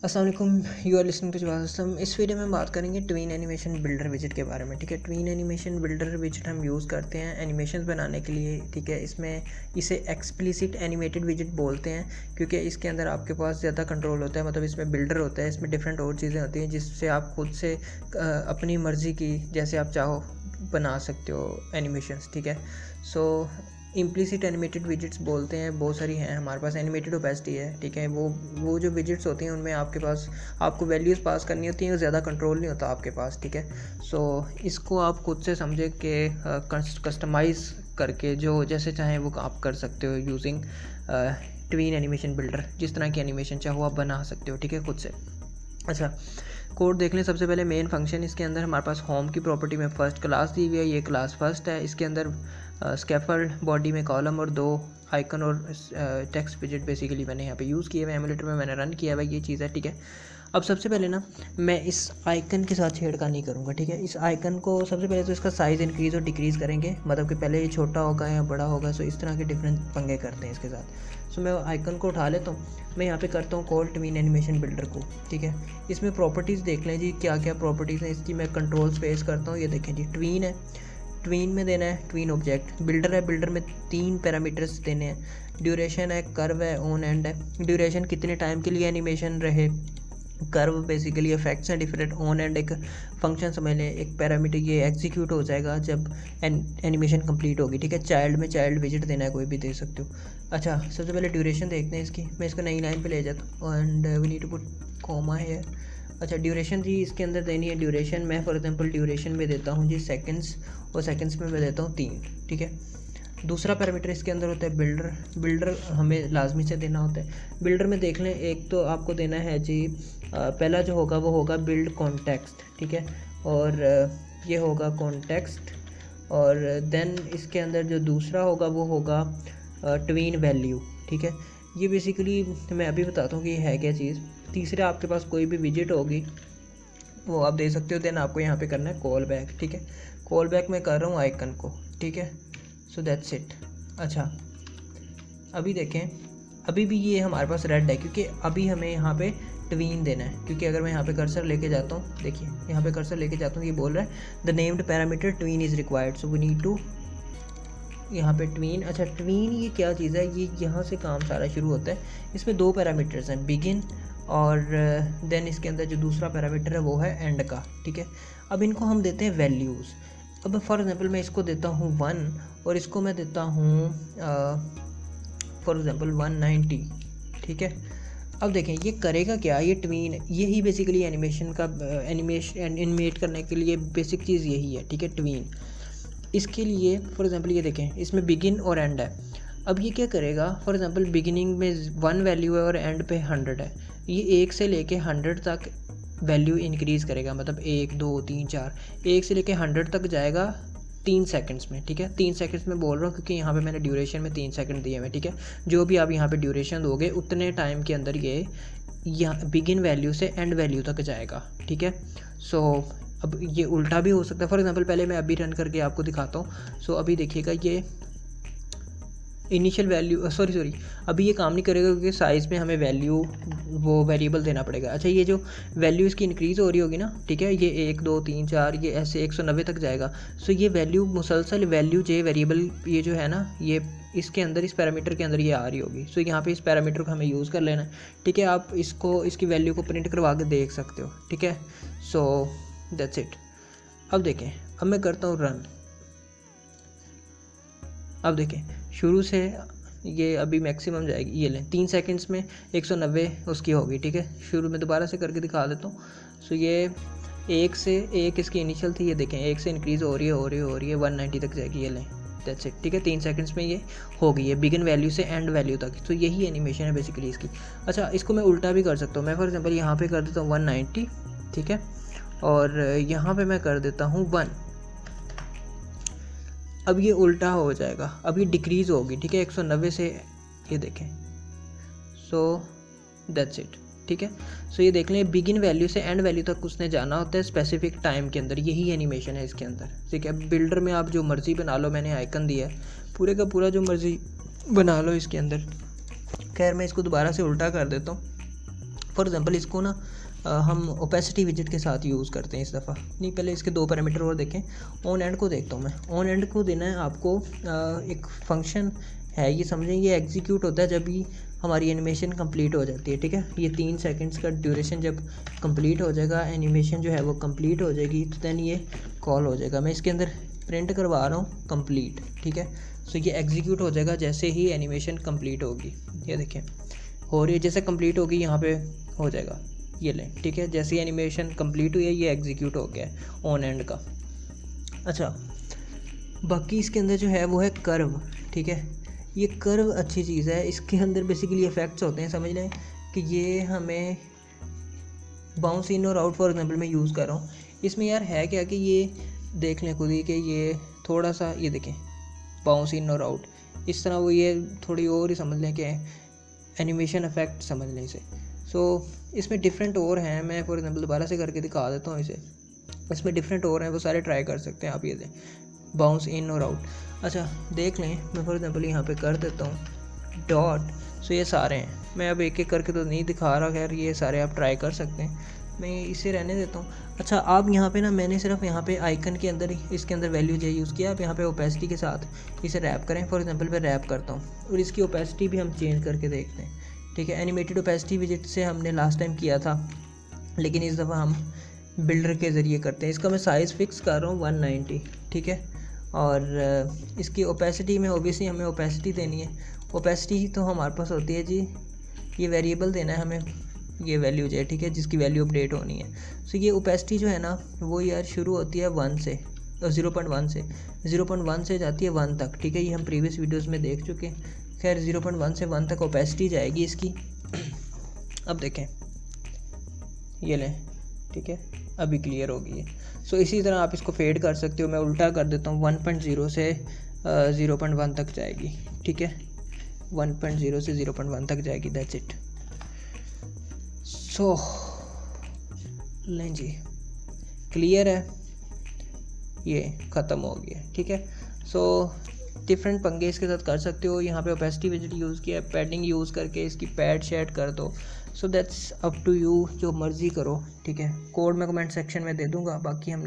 अस्सलाम वालेकुम, you are listening to Jawad Aslam. इस वीडियो में बात करेंगे ट्वीन एनिमेशन बिल्डर विजेट के बारे में। ठीक है, ट्वीन एनिमेशन बिल्डर विजेट हम यूज़ करते हैं एनिमेशन बनाने के लिए। ठीक है, इसमें इसे एक्सप्लिसिट एनिमेटेड विजेट बोलते हैं क्योंकि इसके अंदर आपके पास ज़्यादा कंट्रोल होता है। मतलब इसमें बिल्डर होता है, इसमें डिफरेंट और चीज़ें होती हैं जिससे आप खुद से अपनी मर्ज़ी की जैसे आप चाहो बना सकते हो एनिमेशंस। ठीक है, सो इम्प्लिसिट एनिमेटेड विजेट्स बोलते हैं, बहुत सारी हैं हमारे पास। एनिमेटेड ओपेसिटी है। ठीक है, वो जो विजेट्स होती हैं उनमें आपके पास आपको वैल्यूज़ पास करनी होती हैं, ज़्यादा कंट्रोल नहीं होता आपके पास। ठीक है, सो इसको आप खुद से समझे कि कस्टमाइज़ करके जो जैसे चाहें वो आप कर सकते हो यूजिंग ट्वीन एनिमेशन बिल्डर। जिस तरह की एनिमेशन चाहो आप बना सकते हो। ठीक है, खुद से। अच्छा, कोड देख लें। सबसे पहले मेन फंक्शन इसके अंदर हमारे पास होम की प्रॉपर्टी में फर्स्ट क्लास दी हुई है। ये क्लास फर्स्ट है। इसके अंदर स्कैफोल्ड बॉडी में कॉलम और 2 आइकन और टेक्स्ट विजेट बेसिकली मैंने यहाँ पे यूज़ किए हुए। एमुलेटर में मैंने रन किया हुआ ये चीज़ है। ठीक है, अब सबसे पहले ना मैं इस आइकन के साथ छेड़खानी नहीं करूँगा। ठीक है, इस आइकन को सबसे पहले तो इसका साइज़ इंक्रीज़ और डिक्रीज़ करेंगे, मतलब कि पहले ये छोटा होगा या बड़ा होगा। सो इस तरह के डिफरेंट पंगे करते हैं इसके साथ। सो मैं आइकन को उठा लेता हूँ, मैं यहाँ पे करता हूँ कॉल ट्वीन एनिमेशन बिल्डर को। ठीक है, इसमें प्रॉपर्टीज़ देख लें जी, क्या क्या प्रॉपर्टीज़ हैं इसकी। मैं कंट्रोल स्पेस करता हूँ, ये देखें जी, ट्वीन है। ट्वीन में देना है ट्वीन ऑब्जेक्ट। बिल्डर है, बिल्डर में 3 पैरामीटर्स देने हैं। ड्यूरेशन है, कर्व है, ऑन एंड है। ड्यूरेशन कितने टाइम के लिए एनिमेशन रहे। कर्व बेसिकली इफेक्ट्स हैं डिफरेंट। ऑन एंड एक फंक्शन समझ लें, एक पैरामीटर, ये एग्जीक्यूट हो जाएगा जब एनिमेशन कंप्लीट होगी। ठीक है, चाइल्ड में चाइल्ड विजिट देना है, कोई भी दे सकते हो। अच्छा, सबसे पहले ड्यूरेशन देखते हैं इसकी। मैं इसको नई लाइन पे ले जाता हूँ and we need to put comma है। अच्छा, ड्यूरेशन जी इसके अंदर देनी है ड्यूरेशन। मैं फॉर एग्जांपल ड्यूरेशन में देता हूँ जी सेकंड्स, और सेकंड्स में मैं देता हूँ 3। ठीक है, दूसरा पैरामीटर इसके अंदर होता है बिल्डर। बिल्डर हमें लाजमी से देना होता है। बिल्डर में देख लें, एक तो आपको देना है जी पहला जो होगा वो होगा बिल्ड कॉन्टेक्स्ट। ठीक है, और ये होगा कॉन्टेक्स्ट, और देन इसके अंदर जो दूसरा होगा वो होगा ट्वीन वैल्यू। ठीक है, ये बेसिकली मैं अभी बताता हूँ कि ये है क्या चीज़। तीसरा आपके पास कोई भी विजिट होगी वो आप दे सकते हो। देन आपको यहाँ पे करना है कॉल बैक। ठीक है, कॉल बैक मैं कर रहा हूँ आइकन को। ठीक है, सो दैट्स इट। अच्छा, अभी देखें, अभी भी ये हमारे पास रेड है क्योंकि अभी हमें यहाँ पे ट्वीन देना है। क्योंकि अगर मैं यहाँ पे कर्सर लेके जाता हूँ, देखिए यहाँ पे कर्सर लेके जाता हूँ, ये बोल रहा है the named parameter tween is required, so we need to यहाँ पे ट्वीन। अच्छा, ट्वीन ये क्या चीज़ है, ये यहाँ से काम सारा शुरू होता है। इसमें 2 पैरामीटर्स हैं, बिगिन और देन इसके अंदर जो दूसरा पैरामीटर है वो है एंड का। ठीक है, अब इनको हम देते हैं वैल्यूज़। अब फॉर एग्जांपल मैं इसको देता हूँ 1 और इसको मैं देता हूँ फॉर एग्जांपल 190। ठीक है, अब देखें ये करेगा क्या, ये ट्वीन, यही बेसिकली एनिमेशन का एनिमेशन एनिमेट करने के लिए बेसिक चीज़ यही है। ठीक है, ट्वीन। इसके लिए फॉर एग्जांपल ये देखें, इसमें बिगिन और एंड है। अब ये क्या करेगा, फॉर एग्जांपल बिगिनिंग में 1 वैल्यू है और एंड पे 100 है। ये 1 से लेके 100 तक वैल्यू इंक्रीज़ करेगा, मतलब 1 2 3 4, 1 से लेके 100 तक जाएगा 3 सेकंड्स में। ठीक है, 3 सेकंड्स में बोल रहा हूँ क्योंकि यहाँ पे मैंने ड्यूरेशन में 3 सेकंड दिए हुए। ठीक है, जो भी आप यहाँ पे ड्यूरेशन दोगे उतने टाइम के अंदर ये यहाँ बिगिन वैल्यू से एंड वैल्यू तक जाएगा। ठीक है, सो अब ये उल्टा भी हो सकता है। फॉर एग्जांपल पहले मैं अभी रन करके आपको दिखाता हूँ। सो अभी देखिएगा, ये इनिशियल वैल्यू सॉरी अभी ये काम नहीं करेगा क्योंकि साइज़ में हमें वैल्यू वो वेरिएबल देना पड़ेगा। अच्छा, ये जो वैल्यू इसकी इंक्रीज़ हो रही होगी ना, ठीक है, ये 1 2 3 4 ये ऐसे 190 तक जाएगा। सो ये वैल्यू मुसलसल वैल्यू जे वेरिएबल ये जो है ना, ये इसके अंदर इस पैरामीटर के अंदर ये आ रही होगी। सो यहाँ पे इस पैरामीटर को हमें यूज़ कर लेना है। ठीक है, आप इसको इसकी वैल्यू को प्रिंट करवा के देख सकते हो। ठीक है, सो दैट्स इट। अब देखें, अब मैं करता हूँ रन। अब देखें शुरू से ये अभी मैक्सिमम जाएगी, ये लें 3 सेकंड्स में 190 उसकी होगी। ठीक है, शुरू में दोबारा से करके दिखा देता हूँ। सो ये 1 से 1 इसकी इनिशियल थी, ये देखें 1 से इंक्रीज़ हो रही है 190 तक जाएगी। ये लें, दैट्स इट। ठीक है, 3 सेकंड्स में ये हो गई है बिगिन वैल्यू से एंड वैल्यू तक। तो यही एनिमेशन है बेसिकली इसकी। अच्छा, इसको मैं उल्टा भी कर सकता हूँ। मैं फॉर एग्जाम्पल यहाँ पर कर देता हूँ 190। ठीक है, और यहाँ पर मैं कर देता हूँ 1। अब ये उल्टा हो जाएगा, अब ये डिक्रीज़ होगी। ठीक है, 190 से ये देखें। So that's it. ठीक है, सो ये देख लें, बिगिन वैल्यू से एंड वैल्यू तक उसने जाना होता है स्पेसिफिक टाइम के अंदर। यही एनिमेशन है इसके अंदर। ठीक है, बिल्डर में आप जो मर्ज़ी बना लो, मैंने आइकन दिया है, पूरे का पूरा जो मर्ज़ी बना लो इसके अंदर। खैर मैं इसको दोबारा से उल्टा कर देता हूँ। फॉर एग्जांपल इसको ना हम ओपेसिटी विजिट के साथ यूज़ करते हैं इस दफ़ा। नहीं, पहले इसके 2 पैरामीटर और देखें। ऑन एंड को देखता हूँ मैं। ऑन एंड को देना है आपको एक फंक्शन है, ये समझें, ये एग्जीक्यूट होता है जब भी हमारी एनिमेशन कंप्लीट हो जाती है, ठीक है। ये 3 सेकंड्स का ड्यूरेशन जब कंप्लीट हो जाएगा, एनिमेशन जो है वो कंप्लीट हो जाएगी, तो दैन ये कॉल हो जाएगा। मैं इसके अंदर प्रिंट करवा रहा हूँ कंप्लीट, ठीक है। सो ये एग्जीक्यूट हो जाएगा जैसे ही एनिमेशन कंप्लीट होगी। ये देखें हो रही है, जैसे कंप्लीट होगी यहाँ पे हो जाएगा, ये लें, ठीक है। जैसे ही एनिमेशन कंप्लीट हुई है ये एग्जीक्यूट हो गया है ऑन एंड का। अच्छा, बाकी इसके अंदर जो है वो है कर्व, ठीक है। ये कर्व अच्छी चीज़ है, इसके अंदर बेसिकली इफ़ेक्ट्स होते हैं, समझ लें कि ये हमें बाउंस इन और आउट फॉर एग्जांपल मैं यूज़ कर रहा हूँ। इसमें यार है क्या कि ये देख लें खुद ही कि ये थोड़ा सा, ये देखें बाउंस इन और आउट, इस तरह वो ये थोड़ी और ही समझ लें कि एनिमेशन इफेक्ट समझ लें इसे। सो इसमें डिफरेंट और हैं, मैं फॉर एग्जांपल दोबारा से करके दिखा देता हूँ इसे। इसमें डिफरेंट और हैं, वो सारे ट्राई कर सकते हैं आप, ये दें बाउंस इन और आउट। अच्छा देख लें, मैं फॉर एग्जांपल यहाँ पे कर देता हूँ डॉट। सो ये सारे हैं, मैं अब एक एक करके तो नहीं दिखा रहा, खैर ये सारे आप ट्राई कर सकते हैं, मैं इसे रहने देता हूँ। अच्छा आप यहाँ पे ना, मैंने सिर्फ यहाँ पे आइकन के अंदर ही इसके अंदर वैल्यू जो यूज़ किया, आप यहाँ पे ओपेसिटी के साथ इसे रैप करें। फॉर एग्जांपल मैं रैप करता हूँ और इसकी ओपेसिटी भी हम चेंज करके देखते हैं, ठीक है। एनिमेटेड ओपेसिटी विजिट से हमने लास्ट टाइम किया था, लेकिन इस दफ़ा हम बिल्डर के ज़रिए करते हैं। इसका मैं साइज़ फिक्स कर रहा हूँ 190, ठीक है। और इसकी ओपेसिटी में ओबियसली हमें ओपेसिटी देनी है। ओपेसिटी तो हमारे पास होती है जी, ये वेरिएबल देना है हमें, ये वैल्यू जो है, ठीक है, जिसकी वैल्यू अपडेट होनी है। सो ये ओपेसिटी जो है ना वो यार शुरू होती है 1 से, 0.1 से, 0.1 से जाती है 1 तक, ठीक है। ये हम प्रीवियस वीडियोस में देख चुके हैं। खैर 0.1 से 1 तक ओपेसिटी जाएगी इसकी। अब देखें, ये लें, ठीक है, अभी क्लियर हो गई है। सो इसी तरह आप इसको फेड कर सकते हो। मैं उल्टा कर देता हूँ, 1.0 से 0.1 तक जाएगी, ठीक है, 1.0 से 0.1 तक जाएगी, दैट्स इट। सो लें जी, क्लियर है, ये ख़त्म हो गया, ठीक है। सो डिफरेंट पंगे इसके साथ कर सकते हो। यहाँ पे ओपेसिटी विजिट यूज़ किया है, पैडिंग यूज़ करके इसकी पैड शेड कर दो। So that's up to you, जो मर्ज़ी करो, ठीक है। कोड मैं कमेंट सेक्शन में दे दूँगा, बाकी हम